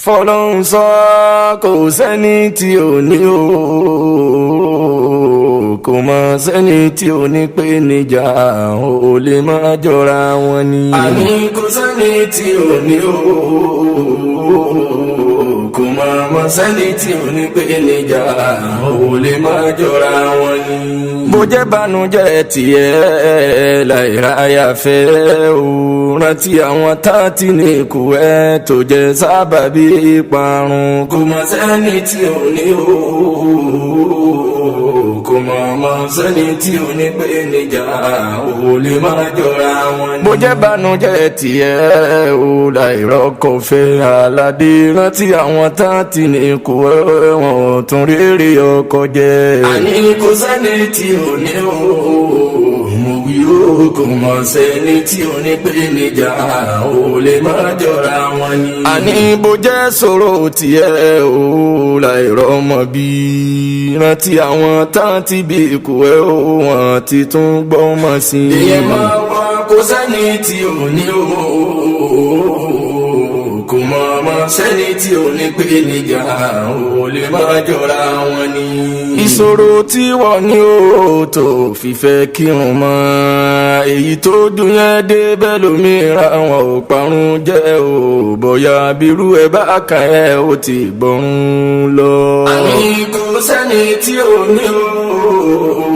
fọlọ́run sọ kò sẹ́ni tí ò ní o kò mọ̀ sẹ́ni tí ò ní pé níjà ò lè má jọra wọn ni. àní kò sẹ́ni tí ò ní o kò mọ̀ sẹ́ni tí ò ní pé níjà ò lè má jọra wọn ni. bó jẹ́ bànújẹ́ tiẹ̀ láìráyà fẹ́ o rántí àwọn táàtì ní ikú ẹ̀ tó jẹ́ sábàbí ìparun. kò mọ̀ sẹ́ni tí ò ní o kò mọ̀ sẹ́ni tí ò ní pé níjà ò lè má jọra wọn ni. bó jẹ́ bànújẹ́ tiẹ̀ o láìrọ́kọ̀ fẹ́ aládé rántí àwọn táàtì ní ikú ẹ̀ wọ́n tún rere ọkọ̀ jẹ́. àní kò sẹ́ni tí ò ní o mo wí o kò mọ̀ sẹ́ni tí ò ní pé níjà ò lè má jọra wọn ni. àní bó jẹ́ sọ̀rọ̀ tiẹ̀ o láìrọ́mọ bí rántí àwọn táàtì bí ikú ẹ̀ o wọ́n ti tún gbọ́mọ sí i. ìyẹn máa wá kò sẹ́ni tí ò ní o kò mọ̀ sẹ́ni tí ò ní pé níjà ò lè má jọra wọn ni. ìṣòro tí wọ́n ní o tó fìfẹ́ kírun mọ́ èyí tó dùn yẹn dé bẹ́ẹ̀ lómìíràn wọn ò parun jẹ́ o bóyá bírú ẹ bá kàn ẹ́ ó ti gbọ́run lọ. àní kò sẹ́ni tí ò ní o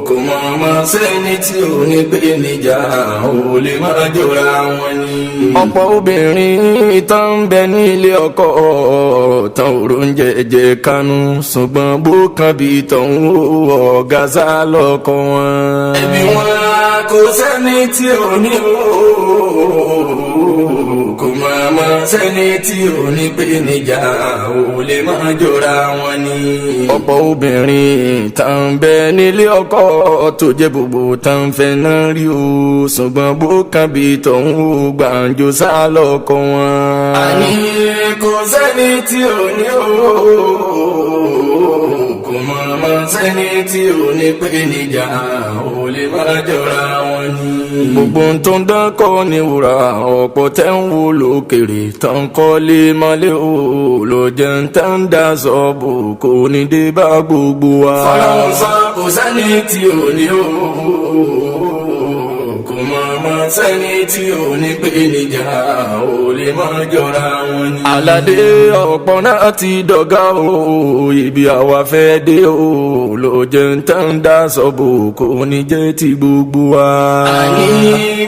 kò mọ̀ sẹ́ni tí ò ní pé níjà ò lè má jọra wọn ni. ọ̀pọ̀ obìnrin tán ń bẹ nílé ọkọ tán òrò ń jẹjẹ kánú ṣùgbọ́n bó kan bí tọ̀hún ọ̀gá sá lọ́kọ wọn. ẹbí wọn kò sẹ́ni tí ò ní o kò mọ̀ sẹ́ni tí ò ní pé níjà ò lè má jọra wọn ni. ọ̀pọ̀ obìnrin tán ń bẹ nílé ọkọ tó jẹ́ gbogbo tán fẹ́ náà rí o ṣùgbọ́n bó kan bí tọ̀hún gbàǹjo sá lọ́kọ wọn. àní kò sẹ́ni tí ò ní o kò mọ̀ sẹ́ni tí ò ní pé níjà ò lè má jọra wọn ni. gbogbo tó ń dán kọ́ ni wúrà ọ̀pọ̀ tẹ́ ń wo lókèrè tán kọ́ lé mọ́lẹ́ o ló jẹ́ ń tán dá sọ́ọ̀bù kò ní dé bá gbogbo wa. fọlọ́run sọ kò sẹ́ni tí ò ní o kò mọ̀ sẹ́ni tí ò ní pé níjà ò lè má jọra wọn ni. aládé ọ̀pọ̀ náà ti dọ̀gá o ibi àwa fẹ́ dé o ló jẹ́ ń tán dá sọ́ọ̀bù kò ní jẹ́ ti gbogbo wa. àní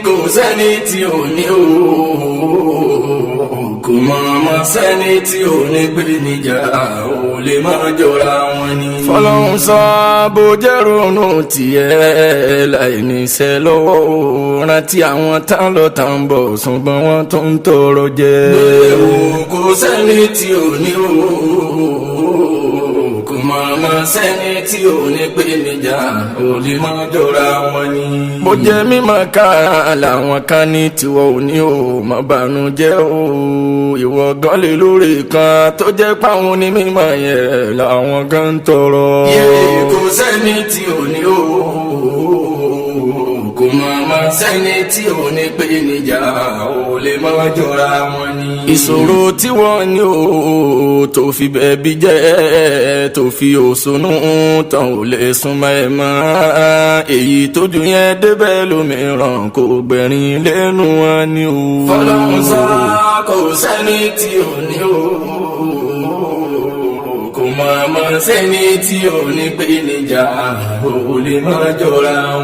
kò sẹ́ni tí ò ní o kò mọ̀ sẹ́ni tí ò ní pé níjà ò lè má jọra wọn ni. fọlọ́run sọ bó jẹ́ ronú tiẹ̀ láì níṣẹ́ lọ́wọ́ o rántí àwọn tán lọ tán bọ̀ ṣùgbọ́n wọ́n tó ń tọrọ jẹ. bẹ́ẹ̀ o kò sẹ́ni tí ò ní o kò mọ̀ sẹ́ni tí ò ní pé níjà ò lè má jọra wọn ni. bó jẹ́ mímọ̀ ká làwọn kan ní tiwọ́ ò ní o má bànújẹ́ o ìwọ gan lè lórí kan tó jẹ́ páwọn onímọ̀ yẹn làwọn gan ń tọrọ. kò sẹ́ni tí ò ní o kò mọ̀ sẹ́ni tí ò ní pé níjà ò lè má jọra wọn ni. ìṣòro tí wọ́n ní o tó fi bẹ̀bí jẹ́ tó fi òṣùnú tán ò lè súnmọ́ ẹ̀ mọ́ èyí tójú yẹn débẹ̀ lómìíràn kò gbẹ̀rín lẹ́nu wọn ni o. fọlọ́run sọ kò sẹ́ni tí ò ní o kò mọ̀ sẹ́ni tí ò ní pé níjà ò lè má jọra wọn.